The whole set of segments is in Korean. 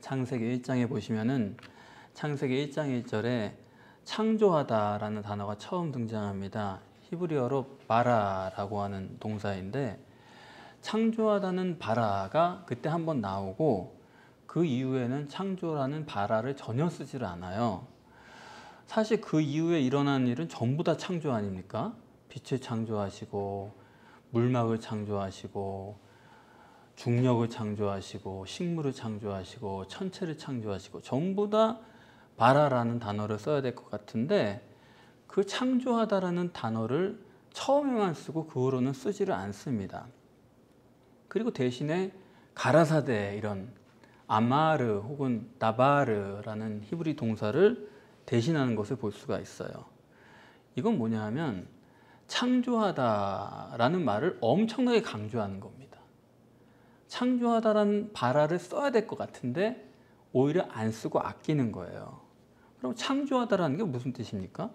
창세기 1장에 보시면은 창세기 1장 1절에 창조하다라는 단어가 처음 등장합니다. 히브리어로 바라라고 하는 동사인데 창조하다는 바라가 그때 한번 나오고 그 이후에는 창조라는 바라를 전혀 쓰질 않아요. 사실 그 이후에 일어난 일은 전부 다 창조 아닙니까? 빛을 창조하시고 물막을 창조하시고 중력을 창조하시고 식물을 창조하시고 천체를 창조하시고 전부 다 바라라는 단어를 써야 될 것 같은데 그 창조하다라는 단어를 처음에만 쓰고 그 후로는 쓰지를 않습니다. 그리고 대신에 가라사대 이런 아마르 혹은 나바르라는 히브리 동사를 대신하는 것을 볼 수가 있어요. 이건 뭐냐 하면 창조하다라는 말을 엄청나게 강조하는 겁니다. 창조하다라는 바라를 써야 될 것 같은데 오히려 안 쓰고 아끼는 거예요. 그럼 창조하다라는 게 무슨 뜻입니까?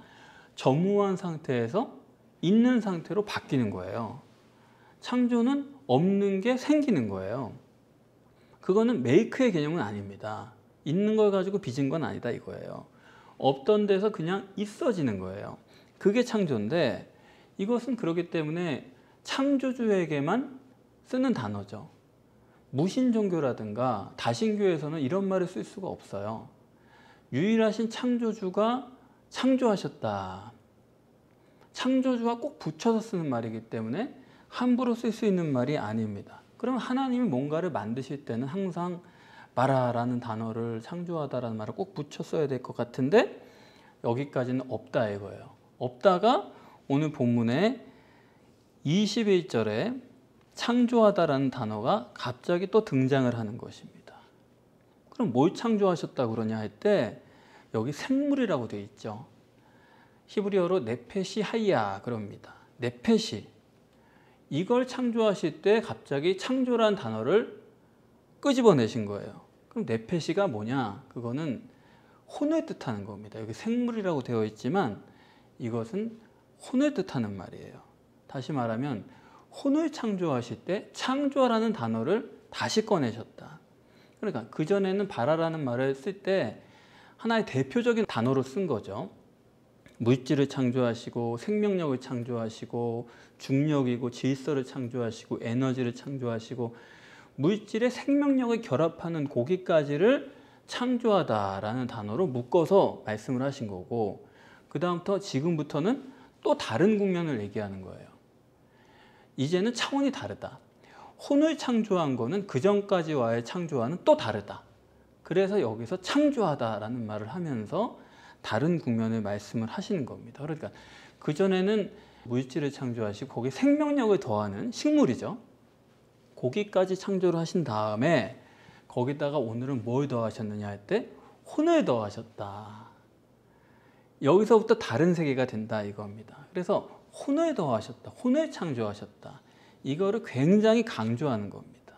전무한 상태에서 있는 상태로 바뀌는 거예요. 창조는 없는 게 생기는 거예요. 그거는 메이크의 개념은 아닙니다. 있는 걸 가지고 빚은 건 아니다 이거예요. 없던 데서 그냥 있어지는 거예요. 그게 창조인데 이것은 그렇기 때문에 창조주에게만 쓰는 단어죠. 무신종교라든가 다신교에서는 이런 말을 쓸 수가 없어요. 유일하신 창조주가 창조하셨다. 창조주가 꼭 붙여서 쓰는 말이기 때문에 함부로 쓸 수 있는 말이 아닙니다. 그러면 하나님이 뭔가를 만드실 때는 항상 바라라는 단어를 창조하다라는 말을 꼭 붙여 써야 될 것 같은데 여기까지는 없다 이거예요. 없다가 오늘 본문에 21절에 창조하다라는 단어가 갑자기 또 등장을 하는 것입니다. 그럼 뭘 창조하셨다고 그러냐 할 때 여기 생물이라고 되어 있죠. 히브리어로 네페시 하이야 그럽니다. 네페시 이걸 창조하실 때 갑자기 창조라는 단어를 끄집어내신 거예요. 그럼 네페시가 뭐냐? 그거는 혼을 뜻하는 겁니다. 여기 생물이라고 되어 있지만 이것은 혼을 뜻하는 말이에요. 다시 말하면 혼을 창조하실 때 창조라는 단어를 다시 꺼내셨다. 그러니까 그전에는 바라라는 말을 쓸 때 하나의 대표적인 단어로 쓴 거죠. 물질을 창조하시고 생명력을 창조하시고 중력이고 질서를 창조하시고 에너지를 창조하시고 물질의 생명력을 결합하는 거기까지를 창조하다라는 단어로 묶어서 말씀을 하신 거고 그 다음부터 지금부터는 또 다른 국면을 얘기하는 거예요. 이제는 차원이 다르다. 혼을 창조한 거는 그전까지와의 창조와는 또 다르다. 그래서 여기서 창조하다라는 말을 하면서 다른 국면을 말씀을 하시는 겁니다. 그러니까 그전에는 물질을 창조하시고 거기에 생명력을 더하는 식물이죠. 거기까지 창조를 하신 다음에 거기다가 오늘은 뭘 더하셨느냐 할 때 혼을 더하셨다. 여기서부터 다른 세계가 된다 이겁니다. 그래서 혼을 더하셨다. 혼을 창조하셨다. 이거를 굉장히 강조하는 겁니다.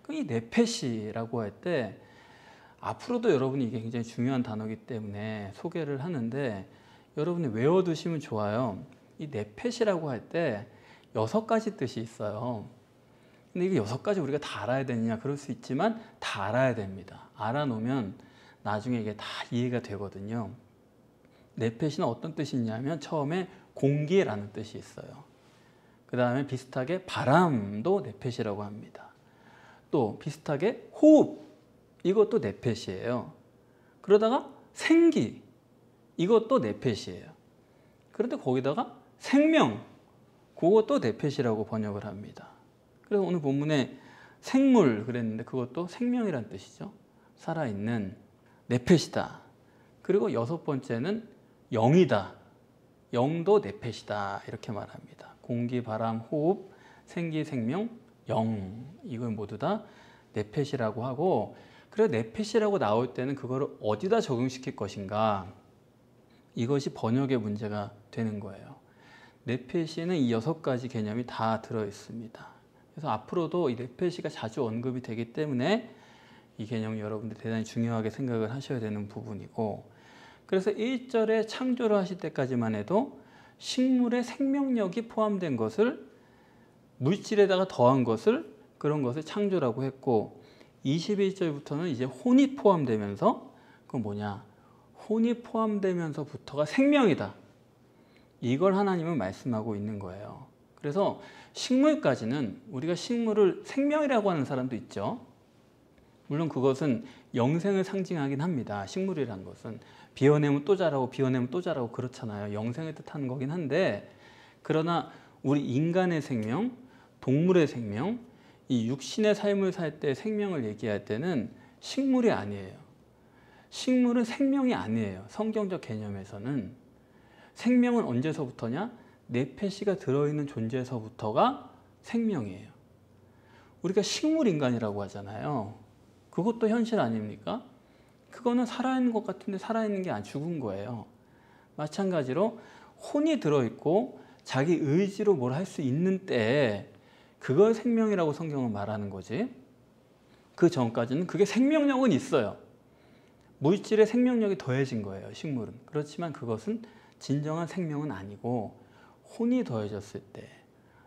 이 네페시라고 할 때 앞으로도 여러분이 이게 굉장히 중요한 단어이기 때문에 소개를 하는데 여러분이 외워두시면 좋아요. 이 네페시라고 할 때 6가지 뜻이 있어요. 근데 이게 6가지 우리가 다 알아야 되느냐 그럴 수 있지만 다 알아야 됩니다. 알아놓으면 나중에 이게 다 이해가 되거든요. 네페시는 어떤 뜻이 있냐면 처음에 공기라는 뜻이 있어요. 그 다음에 비슷하게 바람도 네페시라고 합니다. 또 비슷하게 호흡 이것도 네페시예요. 그러다가 생기 이것도 네페시예요. 그런데 거기다가 생명 그것도 네페시라고 번역을 합니다. 그래서 오늘 본문에 생물 그랬는데 그것도 생명이란 뜻이죠. 살아있는 네페시다. 그리고 6번째는 영이다. 영도 네페시다 이렇게 말합니다. 공기, 바람, 호흡, 생기, 생명, 영 이걸 모두 다 네페시라고 하고 그래서 네페시라고 나올 때는 그거를 어디다 적용시킬 것인가 이것이 번역의 문제가 되는 거예요. 네페시는 이 6가지 개념이 다 들어있습니다. 그래서 앞으로도 이 네페시가 자주 언급이 되기 때문에 이 개념이 여러분들 대단히 중요하게 생각을 하셔야 되는 부분이고 그래서 1절에 창조를 하실 때까지만 해도 식물의 생명력이 포함된 것을 물질에다가 더한 것을 그런 것을 창조라고 했고 21절부터는 이제 혼이 포함되면서 그건 뭐냐? 혼이 포함되면서부터가 생명이다. 이걸 하나님은 말씀하고 있는 거예요. 그래서 식물까지는 우리가 식물을 생명이라고 하는 사람도 있죠. 물론 그것은 영생을 상징하긴 합니다. 식물이란 것은 비워내면 또 자라고 비워내면 또 자라고 그렇잖아요. 영생을 뜻하는 거긴 한데, 그러나 우리 인간의 생명, 동물의 생명, 이 육신의 삶을 살 때 생명을 얘기할 때는 식물이 아니에요. 식물은 생명이 아니에요. 성경적 개념에서는. 생명은 언제서부터냐? 네페시가 들어있는 존재에서부터가 생명이에요. 우리가 식물인간이라고 하잖아요. 그것도 현실 아닙니까? 그거는 살아있는 것 같은데 살아있는 게 안 죽은 거예요. 마찬가지로 혼이 들어있고 자기 의지로 뭘 할 수 있는 때에 그걸 생명이라고 성경은 말하는 거지. 그 전까지는 그게 생명력은 있어요. 물질의 생명력이 더해진 거예요, 식물은. 그렇지만 그것은 진정한 생명은 아니고 혼이 더해졌을 때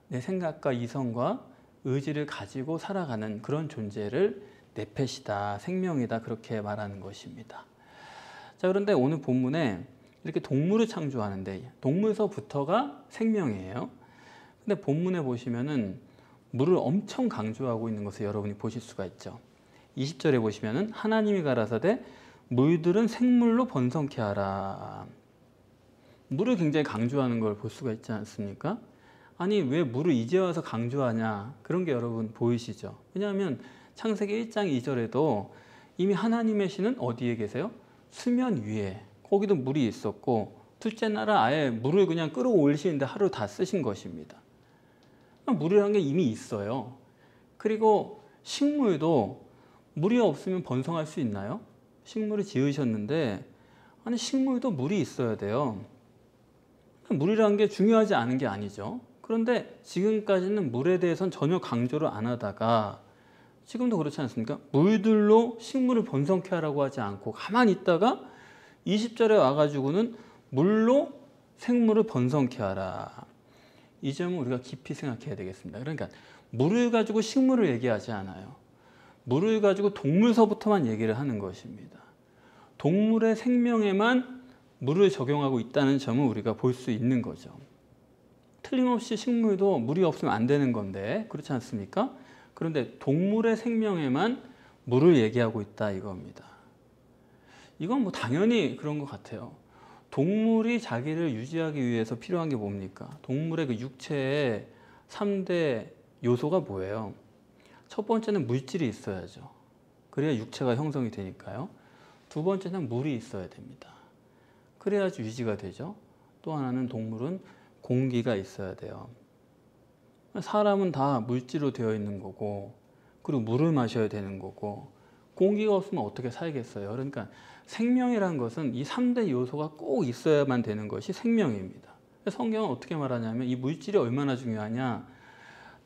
내 생각과 이성과 의지를 가지고 살아가는 그런 존재를 네펫이다, 생명이다, 그렇게 말하는 것입니다. 자, 그런데 오늘 본문에 이렇게 동물을 창조하는데 동물서부터가 생명이에요. 근데 본문에 보시면은 물을 엄청 강조하고 있는 것을 여러분이 보실 수가 있죠. 20절에 보시면은 하나님이 가라사대 물들은 생물로 번성케 하라. 물을 굉장히 강조하는 걸 볼 수가 있지 않습니까? 아니, 왜 물을 이제 와서 강조하냐, 그런 게 여러분 보이시죠? 왜냐하면 창세기 1장 2절에도 이미 하나님의 신은 어디에 계세요? 수면 위에. 거기도 물이 있었고, 둘째 날은 아예 물을 그냥 끌어올리시는데 하루 다 쓰신 것입니다. 물이라는 게 이미 있어요. 그리고 식물도 물이 없으면 번성할 수 있나요? 식물을 지으셨는데, 아니, 식물도 물이 있어야 돼요. 물이라는 게 중요하지 않은 게 아니죠. 그런데 지금까지는 물에 대해서는 전혀 강조를 안 하다가 지금도 그렇지 않습니까? 물들로 식물을 번성케 하라고 하지 않고 가만히 있다가 20절에 와가지고는 물로 생물을 번성케 하라. 이 점은 우리가 깊이 생각해야 되겠습니다. 그러니까 물을 가지고 식물을 얘기하지 않아요. 물을 가지고 동물서부터만 얘기를 하는 것입니다. 동물의 생명에만 물을 적용하고 있다는 점을 우리가 볼 수 있는 거죠. 틀림없이 식물도 물이 없으면 안 되는 건데, 그렇지 않습니까? 그런데 동물의 생명에만 물을 얘기하고 있다, 이겁니다. 이건 뭐 당연히 그런 것 같아요. 동물이 자기를 유지하기 위해서 필요한 게 뭡니까? 동물의 그 육체의 3대 요소가 뭐예요? 첫 번째는 물질이 있어야죠. 그래야 육체가 형성이 되니까요. 두 번째는 물이 있어야 됩니다. 그래야지 유지가 되죠. 또 하나는 동물은 공기가 있어야 돼요. 사람은 다 물질로 되어 있는 거고, 그리고 물을 마셔야 되는 거고, 공기가 없으면 어떻게 살겠어요? 그러니까 생명이라는 것은 이 3대 요소가 꼭 있어야만 되는 것이 생명입니다. 성경은 어떻게 말하냐면 이 물질이 얼마나 중요하냐,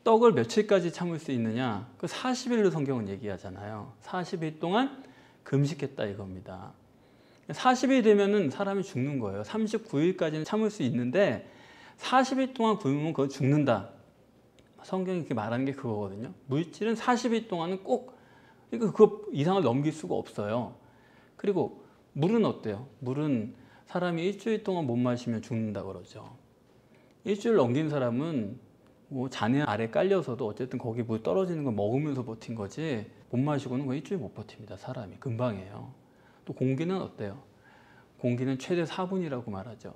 떡을 며칠까지 참을 수 있느냐, 그 40일로 성경은 얘기하잖아요. 40일 동안 금식했다, 이겁니다. 40일 되면은 사람이 죽는 거예요. 39일까지는 참을 수 있는데 40일 동안 굶으면 그건 죽는다. 성경이 이렇게 말하는 게 그거거든요. 물질은 40일 동안은 꼭, 그러니까 그 이상을 넘길 수가 없어요. 그리고 물은 어때요? 물은 사람이 일주일 동안 못 마시면 죽는다 그러죠. 일주일 넘긴 사람은 뭐 잔해 아래 깔려서도 어쨌든 거기 물 떨어지는 거 먹으면서 버틴 거지, 못 마시고는 거의 일주일 못 버팁니다. 사람이 금방이에요. 또 공기는 어때요? 공기는 최대 4분이라고 말하죠.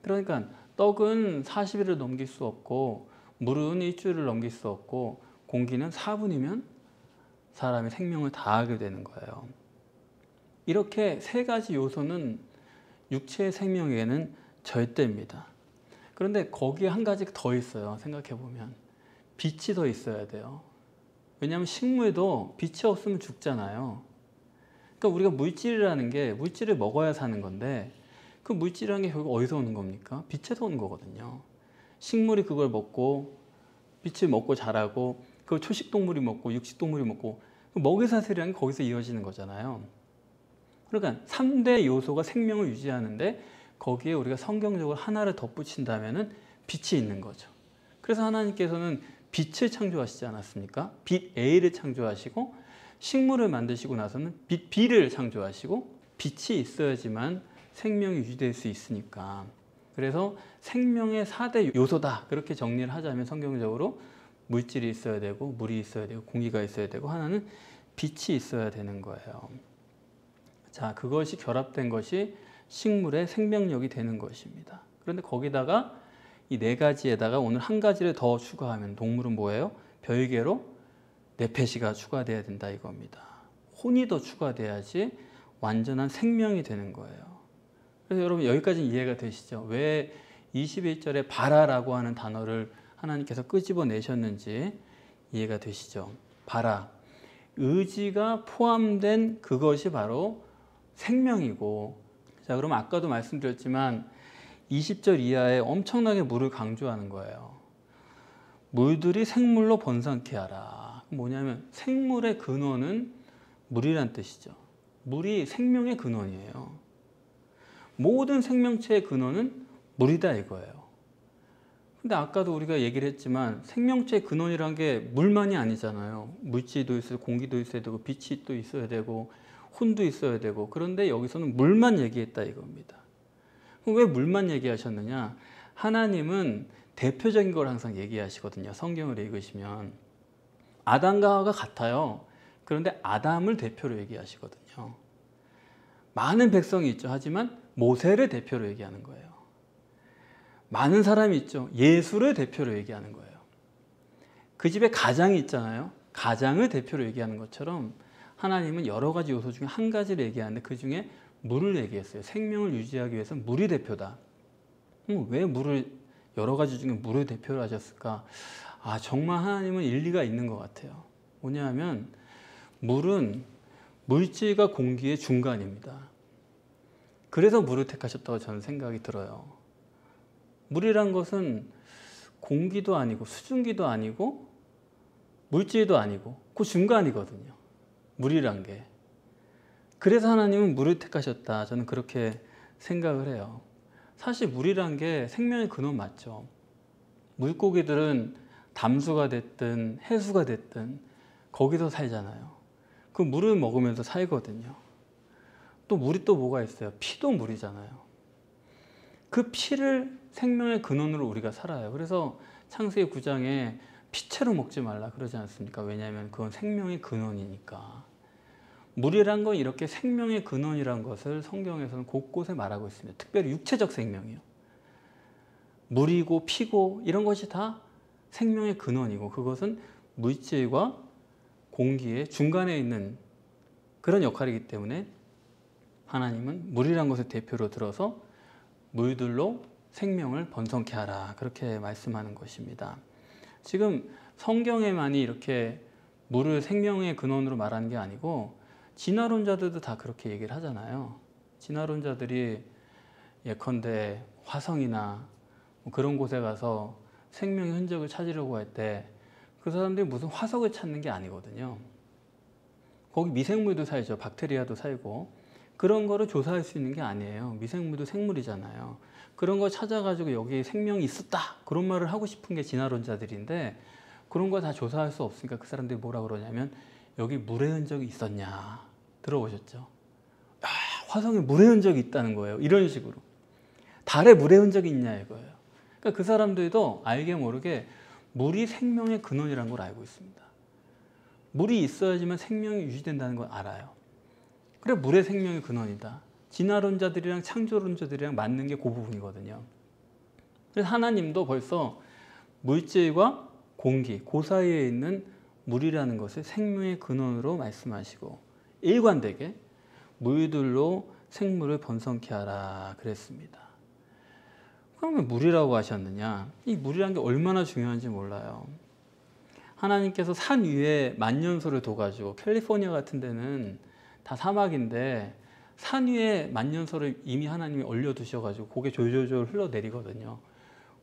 그러니까 떡은 40일을 넘길 수 없고, 물은 일주일을 넘길 수 없고, 공기는 4분이면 사람의 생명을 다하게 되는 거예요. 이렇게 세 가지 요소는 육체의 생명에게는 절대입니다. 그런데 거기에 한 가지 더 있어요. 생각해보면 빛이 더 있어야 돼요. 왜냐하면 식물도 빛이 없으면 죽잖아요. 그러니까 우리가 물질이라는 게, 물질을 먹어야 사는 건데, 그 물질이라는 게 결국 어디서 오는 겁니까? 빛에서 오는 거거든요. 식물이 그걸 먹고 빛을 먹고 자라고, 그걸 초식동물이 먹고 육식동물이 먹고, 먹이사슬이라는 게 거기서 이어지는 거잖아요. 그러니까 3대 요소가 생명을 유지하는데 거기에 우리가 성경적으로 하나를 덧붙인다면은 빛이 있는 거죠. 그래서 하나님께서는 빛을 창조하시지 않았습니까? 빛 A를 창조하시고 식물을 만드시고 나서는 비를 창조하시고 빛이 있어야지만 생명이 유지될 수 있으니까, 그래서 생명의 4대 요소다 그렇게 정리를 하자면 성경적으로 물질이 있어야 되고 물이 있어야 되고 공기가 있어야 되고 하나는 빛이 있어야 되는 거예요. 자, 그것이 결합된 것이 식물의 생명력이 되는 것입니다. 그런데 거기다가 이 4가지에다가 오늘 한 가지를 더 추가하면 동물은 뭐예요? 별개로 네페시가 추가돼야 된다 이겁니다. 혼이 더 추가돼야지 완전한 생명이 되는 거예요. 그래서 여러분 여기까지 이해가 되시죠? 왜 21절에 바라라고 하는 단어를 하나님께서 끄집어내셨는지 이해가 되시죠? 바라, 의지가 포함된 그것이 바로 생명이고, 자, 그럼 아까도 말씀드렸지만 20절 이하에 엄청나게 물을 강조하는 거예요. 물들이 생물로 번성케 하라. 뭐냐면 생물의 근원은 물이란 뜻이죠. 물이 생명의 근원이에요. 모든 생명체의 근원은 물이다 이거예요. 근데 아까도 우리가 얘기를 했지만 생명체의 근원이란 게 물만이 아니잖아요. 물질도 있어요, 공기도 있어야 되고 빛이 또 있어야 되고 혼도 있어야 되고, 그런데 여기서는 물만 얘기했다 이겁니다. 그럼 왜 물만 얘기하셨느냐? 하나님은 대표적인 걸 항상 얘기하시거든요. 성경을 읽으시면 아담과 하와가 같아요. 그런데 아담을 대표로 얘기하시거든요. 많은 백성이 있죠. 하지만 모세를 대표로 얘기하는 거예요. 많은 사람이 있죠. 예수를 대표로 얘기하는 거예요. 그 집에 가장이 있잖아요. 가장을 대표로 얘기하는 것처럼 하나님은 여러 가지 요소 중에 한 가지를 얘기하는데 그 중에 물을 얘기했어요. 생명을 유지하기 위해서 물이 대표다. 왜 물을, 여러 가지 중에 물을 대표로 하셨을까? 아, 정말 하나님은 일리가 있는 것 같아요. 뭐냐면 물은 물질과 공기의 중간입니다. 그래서 물을 택하셨다고 저는 생각이 들어요. 물이란 것은 공기도 아니고 수증기도 아니고 물질도 아니고 그 중간이거든요. 물이란 게. 그래서 하나님은 물을 택하셨다. 저는 그렇게 생각을 해요. 사실 물이란 게 생명의 근원 맞죠. 물고기들은 담수가 됐든 해수가 됐든 거기서 살잖아요. 그 물을 먹으면서 살거든요. 또 물이 또 뭐가 있어요? 피도 물이잖아요. 그 피를 생명의 근원으로 우리가 살아요. 그래서 창세기 9장에 피채로 먹지 말라 그러지 않습니까? 왜냐하면 그건 생명의 근원이니까. 물이란 건 이렇게 생명의 근원이란 것을 성경에서는 곳곳에 말하고 있습니다. 특별히 육체적 생명이요. 물이고 피고 이런 것이 다 생명의 근원이고, 그것은 물질과 공기의 중간에 있는 그런 역할이기 때문에 하나님은 물이란 것을 대표로 들어서 물들로 생명을 번성케 하라 그렇게 말씀하는 것입니다. 지금 성경에만이 이렇게 물을 생명의 근원으로 말하는 게 아니고 진화론자들도 다 그렇게 얘기를 하잖아요. 진화론자들이 예컨대 화성이나 뭐 그런 곳에 가서 생명의 흔적을 찾으려고 할 때 그 사람들이 무슨 화석을 찾는 게 아니거든요. 거기 미생물도 살죠. 박테리아도 살고. 그런 거를 조사할 수 있는 게 아니에요. 미생물도 생물이잖아요. 그런 거 찾아가지고 여기 생명이 있었다 그런 말을 하고 싶은 게 진화론자들인데, 그런 거 다 조사할 수 없으니까 그 사람들이 뭐라 그러냐면 여기 물의 흔적이 있었냐 들어보셨죠? 야, 화성에 물의 흔적이 있다는 거예요. 이런 식으로. 달에 물의 흔적이 있냐 이거예요. 그러니까 그 사람들도 알게 모르게 물이 생명의 근원이라는 걸 알고 있습니다. 물이 있어야지만 생명이 유지된다는 걸 알아요. 그래 물의 생명의 근원이다. 진화론자들이랑 창조론자들이랑 맞는 게 그 부분이거든요. 그래서 하나님도 벌써 물질과 공기, 그 사이에 있는 물이라는 것을 생명의 근원으로 말씀하시고 일관되게 물들로 생물을 번성케 하라 그랬습니다. 그러면 물이라고 하셨느냐? 이 물이란 게 얼마나 중요한지 몰라요. 하나님께서 산 위에 만년설을 둬가지고, 캘리포니아 같은 데는 다 사막인데 산 위에 만년설을 이미 하나님이 올려두셔가지고 그게 졸졸졸 흘러내리거든요.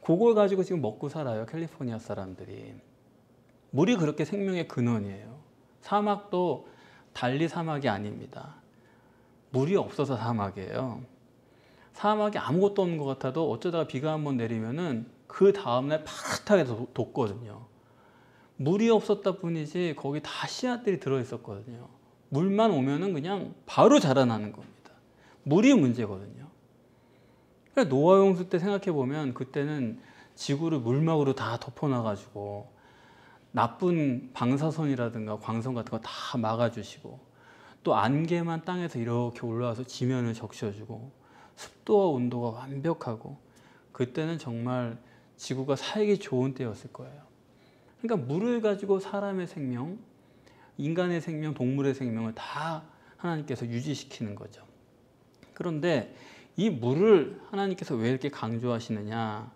그걸 가지고 지금 먹고 살아요, 캘리포니아 사람들이. 물이 그렇게 생명의 근원이에요. 사막도 달리 사막이 아닙니다. 물이 없어서 사막이에요. 사막에 아무것도 없는 것 같아도 어쩌다가 비가 한번 내리면은 그 다음날 파랗게 돋거든요. 물이 없었다 뿐이지 거기 다 씨앗들이 들어있었거든요. 물만 오면은 그냥 바로 자라나는 겁니다. 물이 문제거든요. 그러니까 노아 홍수 때 생각해 보면 그때는 지구를 물막으로 다 덮어놔가지고 나쁜 방사선이라든가 광선 같은 거 다 막아주시고 또 안개만 땅에서 이렇게 올라와서 지면을 적셔주고 습도와 온도가 완벽하고 그때는 정말 지구가 살기 좋은 때였을 거예요. 그러니까 물을 가지고 사람의 생명, 인간의 생명, 동물의 생명을 다 하나님께서 유지시키는 거죠. 그런데 이 물을 하나님께서 왜 이렇게 강조하시느냐?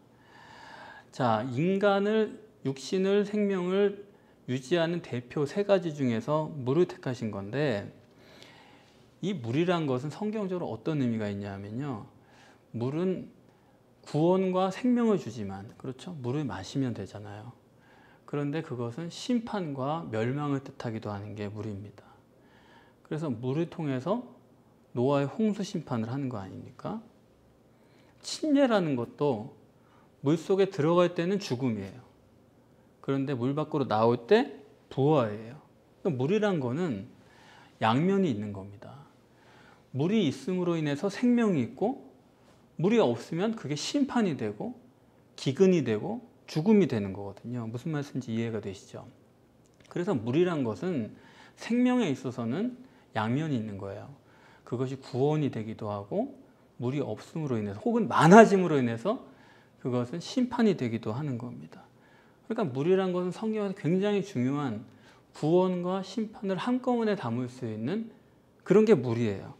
자, 인간을, 육신을, 생명을 유지하는 대표 3가지 중에서 물을 택하신 건데 이 물이란 것은 성경적으로 어떤 의미가 있냐면요. 물은 구원과 생명을 주지만, 그렇죠? 물을 마시면 되잖아요. 그런데 그것은 심판과 멸망을 뜻하기도 하는 게 물입니다. 그래서 물을 통해서 노아의 홍수 심판을 하는 거 아닙니까? 침례라는 것도 물속에 들어갈 때는 죽음이에요. 그런데 물 밖으로 나올 때 부활이에요. 그러니까 물이란 거는 양면이 있는 겁니다. 물이 있음으로 인해서 생명이 있고 물이 없으면 그게 심판이 되고 기근이 되고 죽음이 되는 거거든요. 무슨 말씀인지 이해가 되시죠? 그래서 물이란 것은 생명에 있어서는 양면이 있는 거예요. 그것이 구원이 되기도 하고 물이 없음으로 인해서 혹은 많아짐으로 인해서 그것은 심판이 되기도 하는 겁니다. 그러니까 물이란 것은 성경에서 굉장히 중요한 구원과 심판을 한꺼번에 담을 수 있는 그런 게 물이에요.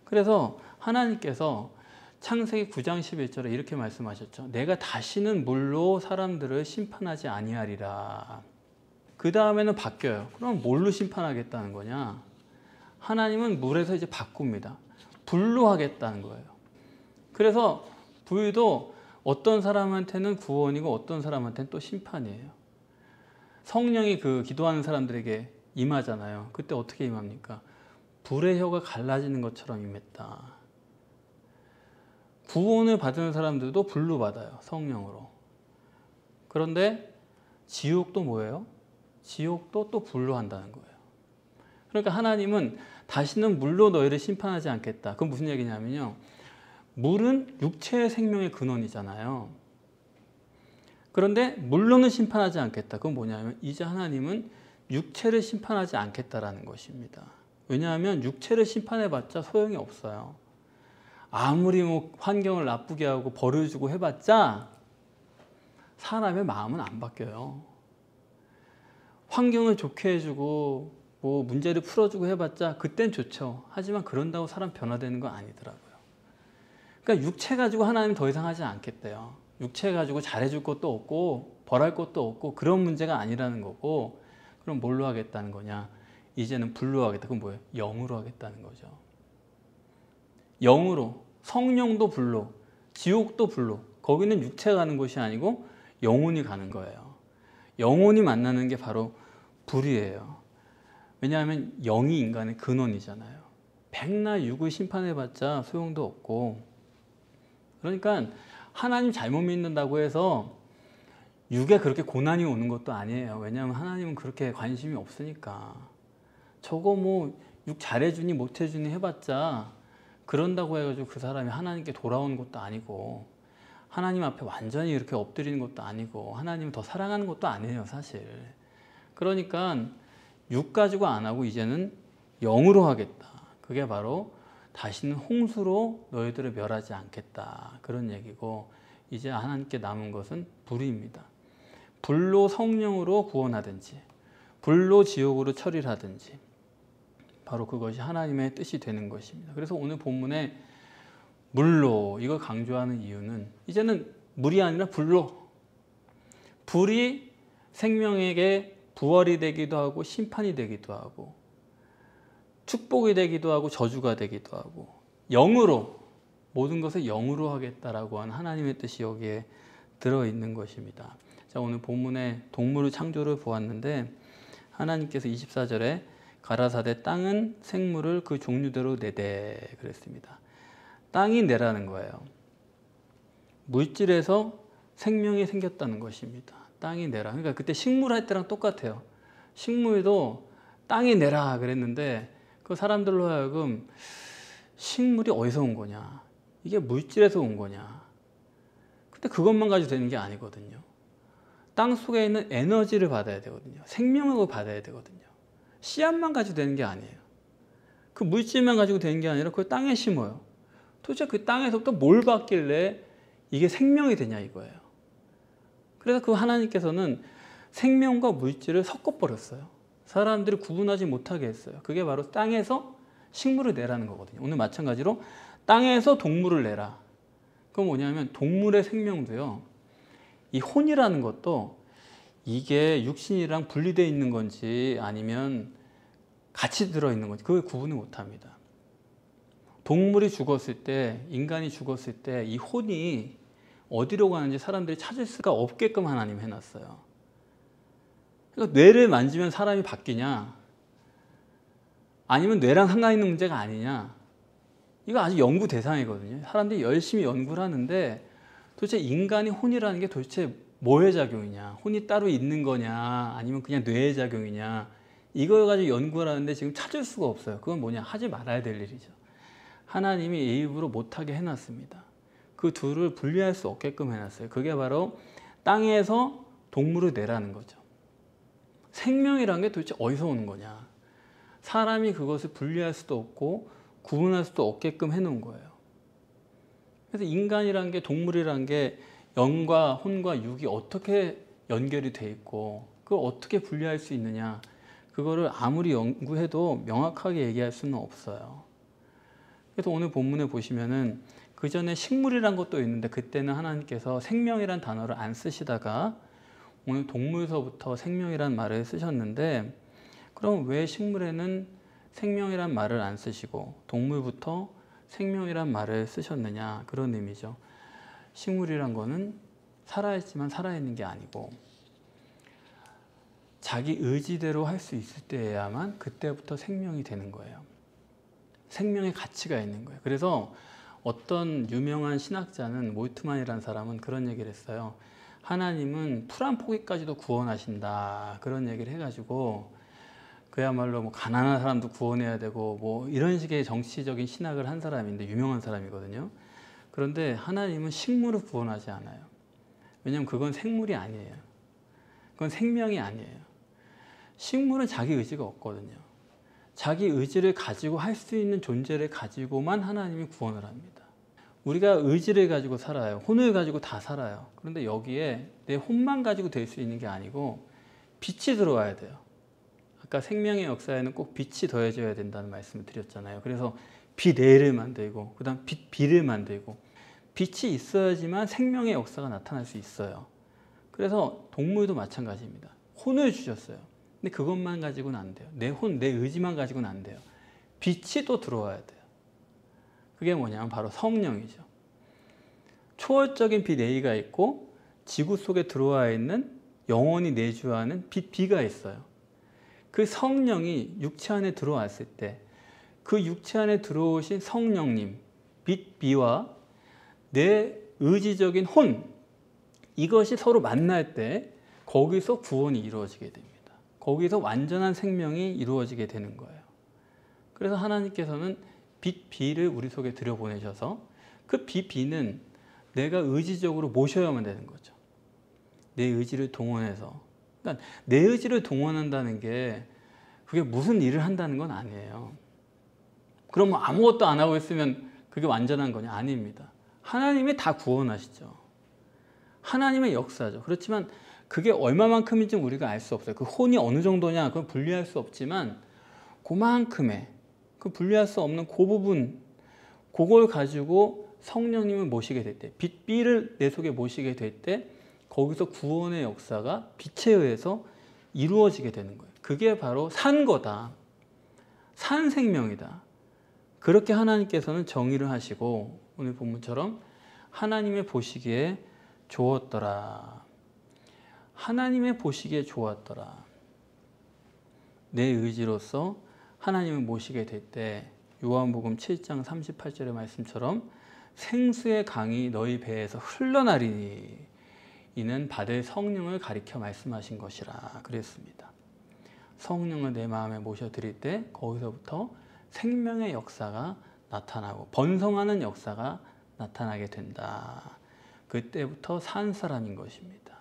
그래서 하나님께서 창세기 9장 11절에 이렇게 말씀하셨죠. 내가 다시는 물로 사람들을 심판하지 아니하리라. 그 다음에는 바뀌어요. 그럼 뭘로 심판하겠다는 거냐? 하나님은 물에서 이제 바꿉니다. 불로 하겠다는 거예요. 그래서 불도 어떤 사람한테는 구원이고 어떤 사람한테는 또 심판이에요. 성령이 그 기도하는 사람들에게 임하잖아요. 그때 어떻게 임합니까? 불의 혀가 갈라지는 것처럼 임했다. 구원을 받은 사람들도 불로 받아요. 성령으로. 그런데 지옥도 뭐예요? 지옥도 또 불로 한다는 거예요. 그러니까 하나님은 다시는 물로 너희를 심판하지 않겠다. 그건 무슨 얘기냐면요. 물은 육체의 생명의 근원이잖아요. 그런데 물로는 심판하지 않겠다. 그건 뭐냐면 이제 하나님은 육체를 심판하지 않겠다라는 것입니다. 왜냐하면 육체를 심판해봤자 소용이 없어요. 아무리 뭐 환경을 나쁘게 하고 벌을 주고 해봤자 사람의 마음은 안 바뀌어요. 환경을 좋게 해주고 뭐 문제를 풀어주고 해봤자 그땐 좋죠. 하지만 그런다고 사람 변화되는 건 아니더라고요. 그러니까 육체 가지고 하나님 더 이상 하지 않겠대요. 육체 가지고 잘해줄 것도 없고 벌할 것도 없고 그런 문제가 아니라는 거고 그럼 뭘로 하겠다는 거냐? 이제는 불로 하겠다. 그건 뭐예요? 영으로 하겠다는 거죠. 영으로. 성령도 불로. 지옥도 불로. 거기는 육체가 가는 곳이 아니고 영혼이 가는 거예요. 영혼이 만나는 게 바로 불이에요. 왜냐하면 영이 인간의 근원이잖아요. 백날 육을 심판해봤자 소용도 없고 그러니까 하나님 잘못 믿는다고 해서 육에 그렇게 고난이 오는 것도 아니에요. 왜냐하면 하나님은 그렇게 관심이 없으니까. 저거 뭐 육 잘해주니 못해주니 해봤자 그런다고 해가지고 그 사람이 하나님께 돌아오는 것도 아니고 하나님 앞에 완전히 이렇게 엎드리는 것도 아니고 하나님을 더 사랑하는 것도 아니에요, 사실. 그러니까 육 가지고 안 하고 이제는 영으로 하겠다. 그게 바로 다시는 홍수로 너희들을 멸하지 않겠다. 그런 얘기고 이제 하나님께 남은 것은 불입니다. 불로 성령으로 구원하든지 불로 지옥으로 처리하든지 바로 그것이 하나님의 뜻이 되는 것입니다. 그래서 오늘 본문에 물로 이걸 강조하는 이유는 이제는 물이 아니라 불로 불이 생명에게 부활이 되기도 하고 심판이 되기도 하고 축복이 되기도 하고 저주가 되기도 하고 영으로 모든 것을 영으로 하겠다라고 하는 하나님의 뜻이 여기에 들어있는 것입니다. 자, 오늘 본문에 동물 창조를 보았는데 하나님께서 24절에 가라사대 땅은 생물을 그 종류대로 내되 그랬습니다. 땅이 내라는 거예요. 물질에서 생명이 생겼다는 것입니다. 땅이 내라. 그러니까 그때 식물 할 때랑 똑같아요. 식물도 땅이 내라 그랬는데 그 사람들로 하여금 식물이 어디서 온 거냐, 이게 물질에서 온 거냐. 근데 그것만 가지고 되는 게 아니거든요. 땅 속에 있는 에너지를 받아야 되거든요. 생명력을 받아야 되거든요. 씨앗만 가지고 되는 게 아니에요. 그 물질만 가지고 되는 게 아니라 그걸 땅에 심어요. 도대체 그 땅에서부터 뭘 받길래 이게 생명이 되냐 이거예요. 그래서 그 하나님께서는 생명과 물질을 섞어버렸어요. 사람들이 구분하지 못하게 했어요. 그게 바로 땅에서 식물을 내라는 거거든요. 오늘 마찬가지로 땅에서 동물을 내라. 그건 뭐냐면 동물의 생명도요, 이 혼이라는 것도 이게 육신이랑 분리되어 있는 건지 아니면 같이 들어있는 건지 그걸 구분을 못합니다. 동물이 죽었을 때, 인간이 죽었을 때 이 혼이 어디로 가는지 사람들이 찾을 수가 없게끔 하나님 해놨어요. 그러니까 뇌를 만지면 사람이 바뀌냐, 아니면 뇌랑 상관있는 문제가 아니냐, 이거 아주 연구 대상이거든요. 사람들이 열심히 연구를 하는데 도대체 인간이 혼이라는 게 도대체 뭐의 작용이냐, 혼이 따로 있는 거냐 아니면 그냥 뇌의 작용이냐, 이걸 가지고 연구를 하는데 지금 찾을 수가 없어요. 그건 뭐냐, 하지 말아야 될 일이죠. 하나님이 일부러 못하게 해놨습니다. 그 둘을 분리할 수 없게끔 해놨어요. 그게 바로 땅에서 동물을 내라는 거죠. 생명이란 게 도대체 어디서 오는 거냐, 사람이 그것을 분리할 수도 없고 구분할 수도 없게끔 해놓은 거예요. 그래서 인간이란 게, 동물이란 게 영과 혼과 육이 어떻게 연결이 돼 있고 그걸 어떻게 분리할 수 있느냐, 그거를 아무리 연구해도 명확하게 얘기할 수는 없어요. 그래서 오늘 본문에 보시면은 그 전에 식물이란 것도 있는데 그때는 하나님께서 생명이란 단어를 안 쓰시다가 오늘 동물서부터 생명이란 말을 쓰셨는데, 그럼 왜 식물에는 생명이란 말을 안 쓰시고 동물부터 생명이란 말을 쓰셨느냐, 그런 의미죠. 식물이란 거는 살아있지만 살아있는 게 아니고 자기 의지대로 할 수 있을 때야만 그때부터 생명이 되는 거예요. 생명의 가치가 있는 거예요. 그래서 어떤 유명한 신학자는, 몰트만이라는 사람은 그런 얘기를 했어요. 하나님은 풀 한 포기까지도 구원하신다, 그런 얘기를 해가지고 그야말로 뭐 가난한 사람도 구원해야 되고 뭐 이런 식의 정치적인 신학을 한 사람인데, 유명한 사람이거든요. 그런데 하나님은 식물을 구원하지 않아요. 왜냐하면 그건 생물이 아니에요. 그건 생명이 아니에요. 식물은 자기 의지가 없거든요. 자기 의지를 가지고 할 수 있는 존재를 가지고만 하나님이 구원을 합니다. 우리가 의지를 가지고 살아요. 혼을 가지고 다 살아요. 그런데 여기에 내 혼만 가지고 될 수 있는 게 아니고 빛이 들어와야 돼요. 아까 생명의 역사에는 꼭 빛이 더해져야 된다는 말씀을 드렸잖아요. 그래서 빛 A를 만들고 그 다음 빛 B를 만들고, 빛이 있어야지만 생명의 역사가 나타날 수 있어요. 그래서 동물도 마찬가지입니다. 혼을 주셨어요. 근데 그것만 가지고는 안 돼요. 내 혼, 내 의지만 가지고는 안 돼요. 빛이 또 들어와야 돼요. 그게 뭐냐면 바로 성령이죠. 초월적인 빛 A가 있고 지구 속에 들어와 있는 영원히 내주하는 빛 B가 있어요. 그 성령이 육체 안에 들어왔을 때 그 육체 안에 들어오신 성령님, 빛 B와 내 의지적인 혼, 이것이 서로 만날 때 거기서 구원이 이루어지게 됩니다. 거기서 완전한 생명이 이루어지게 되는 거예요. 그래서 하나님께서는 빛 B를 우리 속에 들여보내셔서 그 빛 B는 내가 의지적으로 모셔야만 되는 거죠. 내 의지를 동원해서. 그러니까 내 의지를 동원한다는 게 그게 무슨 일을 한다는 건 아니에요. 그럼 뭐 아무것도 안 하고 있으면 그게 완전한 거냐? 아닙니다. 하나님이 다 구원하시죠. 하나님의 역사죠. 그렇지만 그게 얼마만큼인지 우리가 알 수 없어요. 그 혼이 어느 정도냐 그건 분리할 수 없지만 그만큼의, 그 분리할 수 없는 그 부분, 그걸 가지고 성령님을 모시게 될 때, 빛 B를 내 속에 모시게 될 때 거기서 구원의 역사가 빛에 의해서 이루어지게 되는 거예요. 그게 바로 산 거다. 산 생명이다. 그렇게 하나님께서는 정의를 하시고 오늘 본문처럼 하나님의 보시기에 좋았더라. 하나님의 보시기에 좋았더라. 내 의지로서 하나님을 모시게 될 때 요한복음 7장 38절의 말씀처럼 생수의 강이 너희 배에서 흘러나리니 이는 받을 성령을 가리켜 말씀하신 것이라 그랬습니다. 성령을 내 마음에 모셔드릴 때 거기서부터 생명의 역사가 나타나고 번성하는 역사가 나타나게 된다. 그때부터 산 사람인 것입니다.